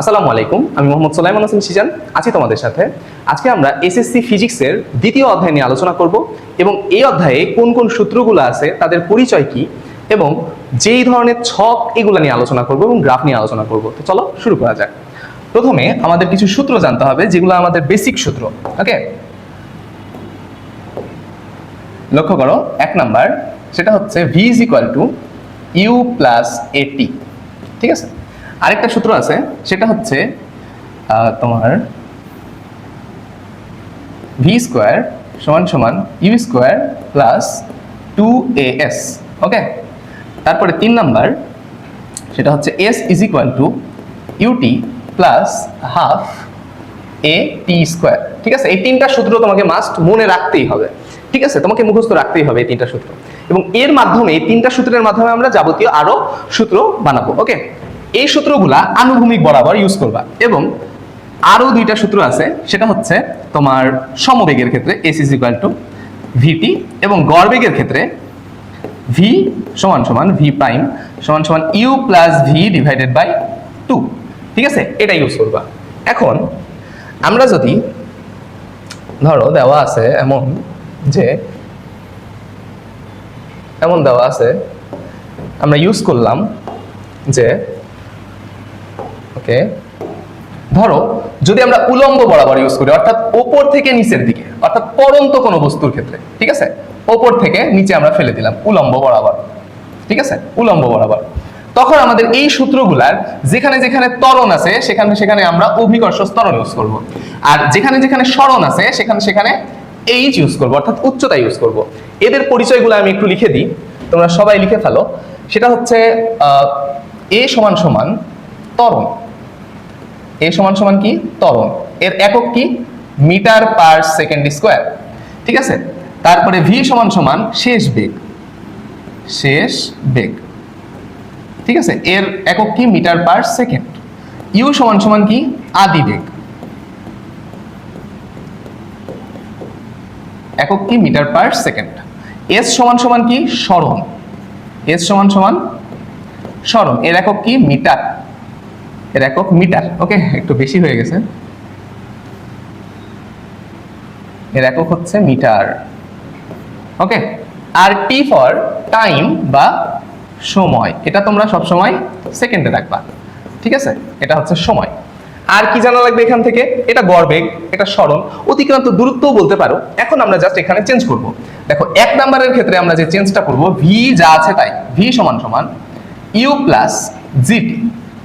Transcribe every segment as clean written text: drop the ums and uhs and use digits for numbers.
আসসালামু আলাইকুম, আমি মোহাম্মদ সুলাইমান হোসেন সিজান আছি তোমাদের সাথে। আজকে আমরা এসএসসি ফিজিক্সের দ্বিতীয় অধ্যায় নিয়ে আলোচনা করব এবং এই অধ্যায়ে কোন কোন সূত্রগুলো আছে, তাদের পরিচয় কি এবং যেই ধরনের ছক এগুলো নিয়ে আলোচনা করব এবং গ্রাফ নিয়ে আলোচনা করব। তো চলো শুরু করা যাক। প্রথমে আমাদের কিছু সূত্র জানতে হবে যেগুলো আমাদের বেসিক সূত্র। ওকে, লক্ষ্য করো, 1 নাম্বার সেটা হচ্ছে v is equal to u plus at। ঠিক আছে, আরেকটা সূত্র আছে সেটা হচ্ছে তোমার v স্কয়ার সমান সমান u স্কয়ার প্লাস 2as। ওকে, তারপরে 3 নাম্বার সেটা হচ্ছে s is equal to ut plus half at square. ঠিক আছে, এই তিনটা সূত্র তোমাকে মাস্ট মনে রাখতেই হবে। ঠিক আছে, তোমাকে মুখস্থ রাখতেই হবে এই তিনটা সূত্র, এবং এর মাধ্যমে এই তিনটা সূত্রের মাধ্যমে আমরা যাবতীয় আরো সূত্র বানাবো। ওকে, এই সূত্রগুলা আনুভূমিক বরাবর ইউজ করবা। এবং আরো দুইটা সূত্র আছে, সেটা হচ্ছে তোমার সমবেগের ক্ষেত্রে s is equal to vt এবং গড়বেগের ক্ষেত্রে v সমান সমান v প্রাইম সমান সমান u plus v divided by 2। ঠিক আছে, এটা ইউজ করবা। এখন আমরা যদি ধরো দেওয়া আছে এমন যে এমন দেওয়া আছে, আমরা ইউজ করলাম যে ওকে, ধরো যদি আমরা উলম্ব বরাবর ইউজ করি, অর্থাৎ ওপর থেকে নিচের দিকে, অর্থাৎ পড়ন্ত কোনো বস্তুর ক্ষেত্রে, ঠিক আছে, ওপর থেকে নিচে আমরা ফেলে দিলাম উলম্ব বরাবর। ঠিক আছে, উলম্ব বরাবর, তখন আমাদের এই সূত্রগুলার যেখানে যেখানে ত্বরণ আছে সেখানে সেখানে আমরা অভিকর্ষ ত্বরণ ইউজ করব, আর যেখানে যেখানে সরণ আছে সেখানে সেখানে এইচ ইউজ করব, অর্থাৎ উচ্চতা ইউজ করব। এদের পরিচয়গুলো আমি একটু লিখে দিই, তোমরা সবাই লিখে ফেলো। সেটা হচ্ছে এ সমান সমান ত্বরণ, এ সমান সমান কি ত্বরণ, এর একক কি মিটার পার সেকেন্ড স্কয়ার। ঠিক আছে, তারপরে ভি সমান সমান শেষ বেগ, শেষ বেগ। ঠিক আছে, এর একক কি মিটার পার সেকেন্ড। ইউ সমান সমান কি আদি বেগ, একক কি মিটার পার সেকেন্ড। এস সমান সমান কি সরণ, এস সমান সমান সরণ, এর একক কি মিটার, এর একক মিটার। ওকে, একটু বেশি হয়ে গেছে, এর একক হচ্ছে মিটার। ওকে, আর টি ফর টাইম বা সময়, এটা তোমরা সব সময় সেকেন্ডে রাখবা। ঠিক আছে, এটা হচ্ছে সময়। আর কি জানা লাগবে এখান থেকে, এটা গড়বেগ, এটা সরণ, অতিক্রান্ত দূরত্বও বলতে পারো। এখন আমরা জাস্ট এখানে চেঞ্জ করব। দেখো 1 নাম্বারের ক্ষেত্রে আমরা যে চেঞ্জটা করব, ভি যা আছে তাই, ভি সমান সমান ইউ প্লাস জিটি।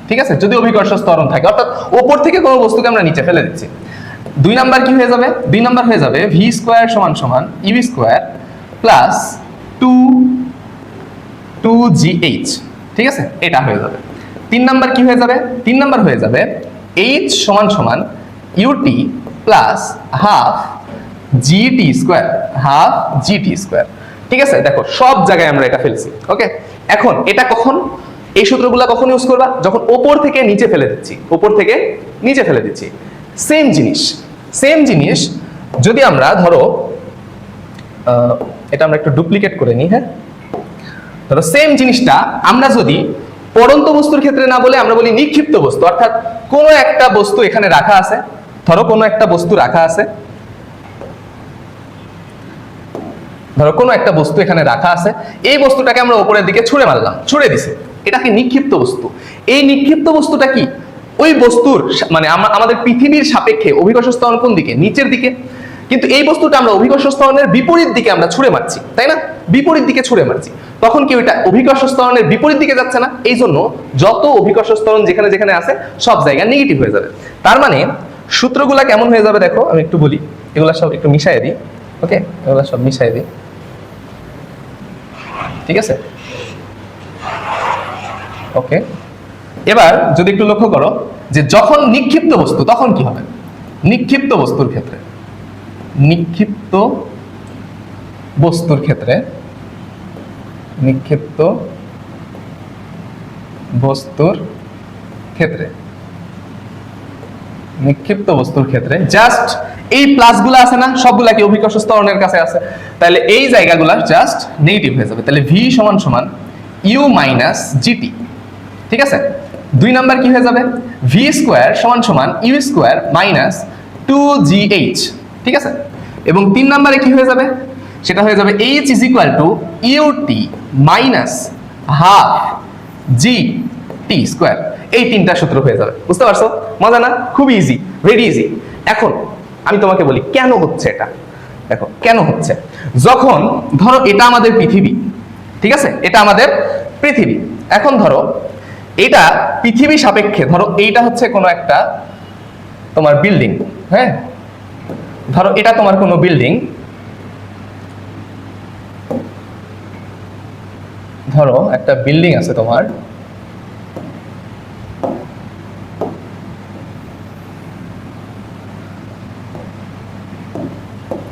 ঠিক আছে, যদি অভিকর্ষ ত্বরণ থাকে, অর্থাৎ ওপর থেকে কোনো বস্তুকে আমরা নিচে ফেলে দিচ্ছি। 2 নাম্বার কি হয়ে যাবে, 2 নাম্বার হয়ে যাবে ভি স্কয়ার সমান সমান ইউ স্কয়ার প্লাস 2gh। ঠিক আছে, এটা হয়ে যাবে। 3 নাম্বার কি হয়ে যাবে, 3 নাম্বার হয়ে যাবে h সমান সমান ut plus half gt square, half gt square. ঠিক আছে, দেখো সব জায়গায় আমরা এটা ফেলছি। ওকে, এখন এটা কখন, এই সূত্রগুলো কখন ইউজ করবা, যখন ওপর থেকে নিচে ফেলে দিচ্ছি, ওপর থেকে নিচে ফেলে দিচ্ছি। সেম জিনিস, সেম জিনিস যদি আমরা ধরো এটা আমরা একটু ডুপ্লিকেট করে নিই। হ্যাঁ, ধরো সেম জিনিসটা আমরা যদি পড়ন্ত বস্তুর ক্ষেত্রে না বলে আমরা বলি নিক্ষিপ্ত বস্তু, অর্থাৎ কোনো একটা বস্তু এখানে রাখা আছে, ধরো কোনো একটা বস্তু রাখা আছে, ধরো কোনো একটা বস্তু এখানে রাখা আছে, এই বস্তুটাকে আমরা উপরের দিকে ছুঁড়ে মারলাম, ছুঁড়ে দিছি, এটাকে নিক্ষিপ্ত বস্তু। এই নিক্ষিপ্ত বস্তুটা কি, ওই বস্তুর মানে আমাদের পৃথিবীর সাপেক্ষে অভিকর্ষ ত্বরণ কোন দিকে, নিচের দিকে, কিন্তু এই বস্তুটা আমরা অভিকর্ষ ত্বরণের বিপরীত দিকে আমরা ছুঁড়ে মারছি, তাই না, বিপরীত দিকে ছুঁড়ে মারছি, তখন কি ওইটা অভিকর্ষ ত্বরণের বিপরীত দিকে যাচ্ছে না, এই জন্য যত অভিকর্ষ ত্বরণ যেখানে যেখানে আছে সব জায়গায় নেগেটিভ হয়ে যাবে। তার মানে সূত্রগুলা কেমন হয়ে যাবে দেখো, আমি একটু বলি, এগুলা সব একটু মিশাই দিই। ওকে, এগুলা সব মিশাই দিই। ঠিক আছে, ওকে, এবার যদি একটু লক্ষ্য করো যে যখন নিক্ষিপ্ত বস্তু, তখন কি হবে, নিক্ষিপ্ত বস্তুর ক্ষেত্রে, নিক্ষিপ্ত বস্তুর ক্ষেত্রে, নিক্ষিপ্ত বস্তুর ক্ষেত্রে, নিক্ষিপ্ত বস্তুর ক্ষেত্রে জাস্ট এই প্লাসগুলো আছে না, সবগুলা কি অভিকর্ষ ত্বরণের কাছে আছে, তাহলে এই জায়গাগুলো জাস্ট নেগেটিভ হয়ে যাবে। তাহলে ভি সমান সমান ইউ মাইনাস জিটি। ঠিক আছে, 2 নাম্বার কি হয়ে যাবে ভি স্কোয়ার সমান সমান ইউ স্কোয়ার মাইনাস 2gh, ঠিক আছে। এবং 3 নাম্বারে কি হয়ে যাবে, সেটা হয়ে যাবে h is equal to u t minus half g t square. এই তিনটা সূত্র হয়ে যাবে, বুঝতে পারছো? মজা না? খুব ইজি, ভেরি ইজি। এখন আমি তোমাকে বলি কেন হচ্ছে এটা। দেখো কেন হচ্ছে, যখন ধরো এটা আমাদের পৃথিবী, ঠিক আছে, এটা আমাদের পৃথিবী। এখন ধরো এটা পৃথিবী সাপেক্ষে, ধরো এইটা হচ্ছে কোনো একটা তোমার বিল্ডিং, হ্যাঁ, ধরো এটা তোমার কোনো বিল্ডিং, ধরো একটা বিল্ডিং আছে তোমার,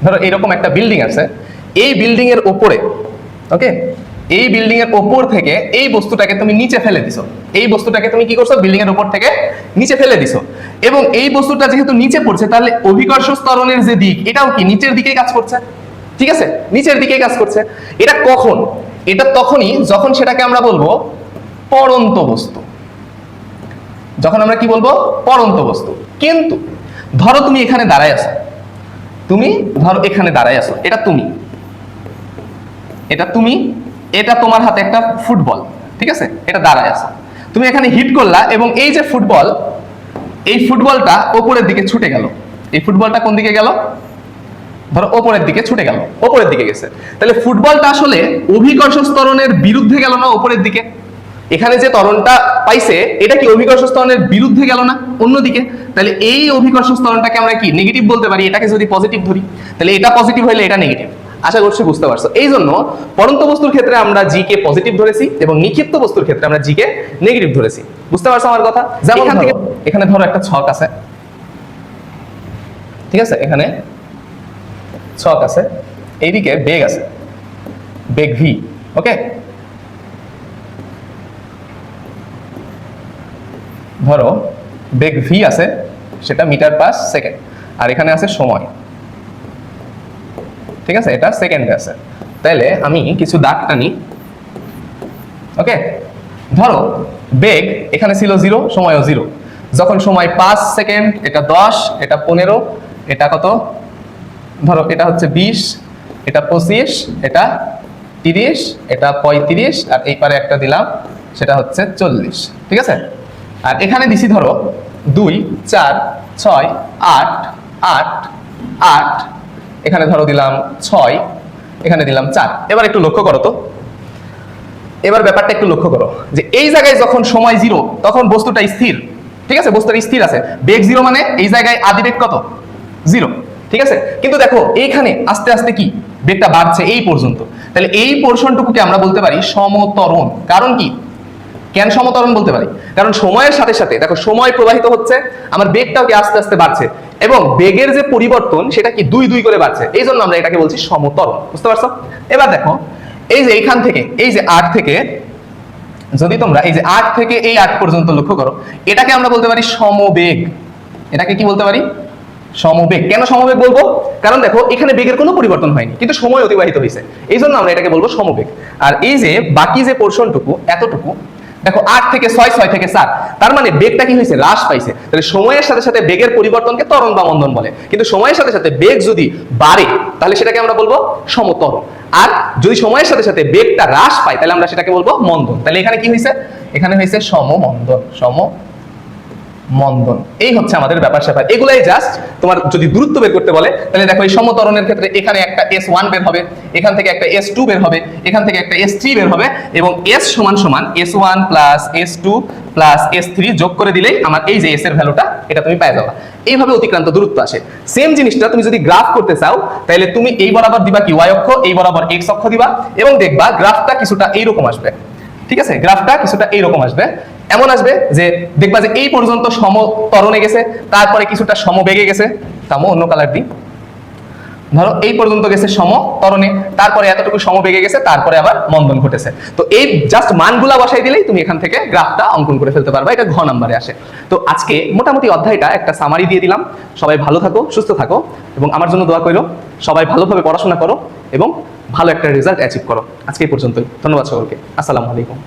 ধরো এরকম একটা বিল্ডিং আছে, এই বিল্ডিং এর উপরে, ওকে, এই বিল্ডিং এর উপর থেকে এই বস্তুটাকে তুমি নিচে ফেলে দিছো, এই বস্তুটাকে তুমি কি করছো বিল্ডিং এর উপর থেকে নিচে ফেলে দিছো, এবং এই বস্তুটা যেহেতু নিচে পড়ছে তাহলে অভিকর্ষ ত্বরণের যে দিক এটাও কি নিচের দিকে কাজ করছে, ঠিক আছে, নিচের দিকে কাজ করছে। এটা কখন, এটা তখনই যখন সেটাকে আমরা বলবো পড়ন্ত বস্তু, যখন আমরা কি বলবো পড়ন্ত বস্তু। কিন্তু ধরো তুমি এখানে দাঁড়ায় আছো, তুমি ধরো এখানে দাঁড়ায় আছো, এটা তুমি, এটা তুমি, এটা তোমার হাতে একটা ফুটবল, ঠিক আছে, এটা দাঁড়ায় আছে, তুমি এখানে হিট করলা এবং এই যে ফুটবল, এই ফুটবলটা উপরের দিকে ছুটে গেল, এই ফুটবলটা কোন দিকে গেল, ধরো উপরের দিকে ছুটে গেল, উপরের দিকে গেছে, তাহলে ফুটবলটা আসলে অভিকর্ষ ত্বরণের বিরুদ্ধে গেল না উপরের দিকে, এখানে যে ত্বরণটা পাইছে এটা কি অভিকর্ষ ত্বরণের বিরুদ্ধে গেল না অন্যদিকে, তাহলে এই অভিকর্ষ ত্বরণটাকে আমরা কি নেগেটিভ বলতে পারি, এটাকে যদি পজিটিভ ধরি তাহলে এটা পজিটিভ হলে এটা নেগেটিভ। আশা করছি বুঝতে পারছো। এই জন্য পড়ন্ত বস্তুর ক্ষেত্রে আমরা জি কে পজিটিভ ধরেছি এবং নিক্ষিপ্ত বস্তুর ক্ষেত্রে আমরা জি কে নেগেটিভ ধরেছি, বুঝতে পারছো আমার কথা? যেমন এখান থেকে এখানে ধরো একটা ছক আছে, ঠিক আছে, এখানে ছক আছে, এইদিকে বেগ আছে, বেগ ভি, ওকে, ধরো বেগ ভি আছে, সেটা মিটার পার সেকেন্ড, আর এখানে আছে সময়, ঠিক আছে, এটা সেকেন্ডে আছে। তাহলে আমি কিছু দাগ টানি, ওকে, ধরো বেগ এখানে ছিল 0, সময়ও 0, যখন সময় 5 সেকেন্ড, এটা 10, এটা 15, এটা কত, ধরো এটা হচ্ছে 20, এটা 25, এটা 30, এটা 35, আর এই পারে একটা দিলাম সেটা হচ্ছে 40, ঠিক আছে। আর এখানে দিছি ধরো 2, 4, 6, 8, 8, 8, এখানে ধরো দিলাম 6, এখানে দিলাম 4। এবার একটু লক্ষ্য করো তো, এবার ব্যাপারটা একটু লক্ষ্য করো যে এই জায়গায় যখন সময় 0 তখন বস্তুটা স্থির, ঠিক আছে, বস্তুটা স্থির আছে, বেগ 0 মানে এই জায়গায় আদি বেগ কত 0, ঠিক আছে। কিন্তু দেখো এইখানে আস্তে আস্তে কি বেগটা বাড়ছে এই পর্যন্ত, তাহলে এই পোরশনটুকুকে আমরা বলতে পারি সমত্বরণ। কারণ কি, কেন সমত্বরণ বলতে পারি, কারণ সময়ের সাথে সাথে দেখো সময় প্রবাহিত হচ্ছে, আমার বেগটাও কি আস্তে আস্তে বাড়ছে, এবং বেগের যে পরিবর্তন সেটা কি 2 2 করে বাড়ছে, এই জন্য আমরা এটাকে বলছি সমত্বরণ, বুঝতে পারছো? এবার দেখো এই যে এইখান থেকে এই যে 8 থেকে, যদি তোমরা এই যে 8 থেকে এই 8 পর্যন্ত লক্ষ্য করো, এটাকে আমরা বলতে পারি সমবেগ। এটাকে কি বলতে পারি, সমবেগ। কেন সমবেগ বলবো, কারণ দেখো এখানে বেগের কোনো পরিবর্তন হয়নি কিন্তু সময় অতিবাহিত হয়েছে, এই জন্য আমরা এটাকে বলবো সমবেগ। আর এই যে বাকি যে পোরশনটুকু এতটুকু, দেখো 8 থেকে 6, 6 থেকে 7, তার মানে বেগটা কি হয়েছে, হ্রাস পাইছে। তাহলে সময়ের সাথে সাথে বেগের পরিবর্তনকে ত্বরণ বা মন্দন বলে, কিন্তু সময়ের সাথে সাথে বেগ যদি বাড়ে তাহলে সেটাকে আমরা বলবো সমত্বরণ, আর যদি সময়ের সাথে সাথে বেগটা হ্রাস পায় তাহলে আমরা সেটাকে বলবো মন্দন। তাহলে এখানে কি হয়েছে, এখানে হয়েছে সমমন্দন, সমমন্দন। এই হচ্ছে আমাদের ব্যাপার স্যাপার, এগুলাই জাস্ট তোমার যদি দূরত্ব বের করতে বলে তাহলে দেখো এই সমত্বরণের ক্ষেত্রে এখানে একটা S1 বের হবে, এখান থেকে একটা S2 বের হবে, এখান থেকে একটা S3 বের হবে, এবং S সমান সমান S1 plus S2 plus S3 যোগ করে দিলেই আমার এই যে S এর ভ্যালুটা এটা তুমি পেয়ে যাবে। এইভাবে অতিক্রান্ত দূরত্ব আসে। সেম জিনিসটা তুমি যদি গ্রাফ করতে চাও তাহলে তুমি এই বরাবর দিবা কি y অক্ষ, এই বরাবর x অক্ষ দিবা, এবং দেখবা গ্রাফটা কিছুটা এইরকম আসবে, ঠিক আছে, গ্রাফটা কিছুটা এইরকম আসবে, এমন আসবে যে দেখবা যে এই পর্যন্ত সমত্বরণে গেছে, তারপরে কিছুটা সমবেগে গেছে, তামো অন্য কালার দিই, ধরো এই পর্যন্ত গেছে সমত্বরণে, তারপরে এতটুকু সমবেগে গেছে, তারপরে আবার মন্দন ঘটেছে। তো এই জাস্ট মানগুলা বসাই দিলেই তুমি এখান থেকে গ্রাফটা অঙ্কন করে ফেলতে পারবা, এটা ঘ নাম্বারে আসে। তো আজকে মোটামুটি অধ্যায়টা একটা সামারি দিয়ে দিলাম। সবাই ভালো থাকো, সুস্থ থাকো, এবং আমার জন্য দোয়া করো, সবাই ভালোভাবে পড়াশোনা করো এবং ভালো একটা রেজাল্ট অ্যাচিভ করো। আজকে এই পর্যন্তই, ধন্যবাদ সকলকে, আসসালামু আলাইকুম।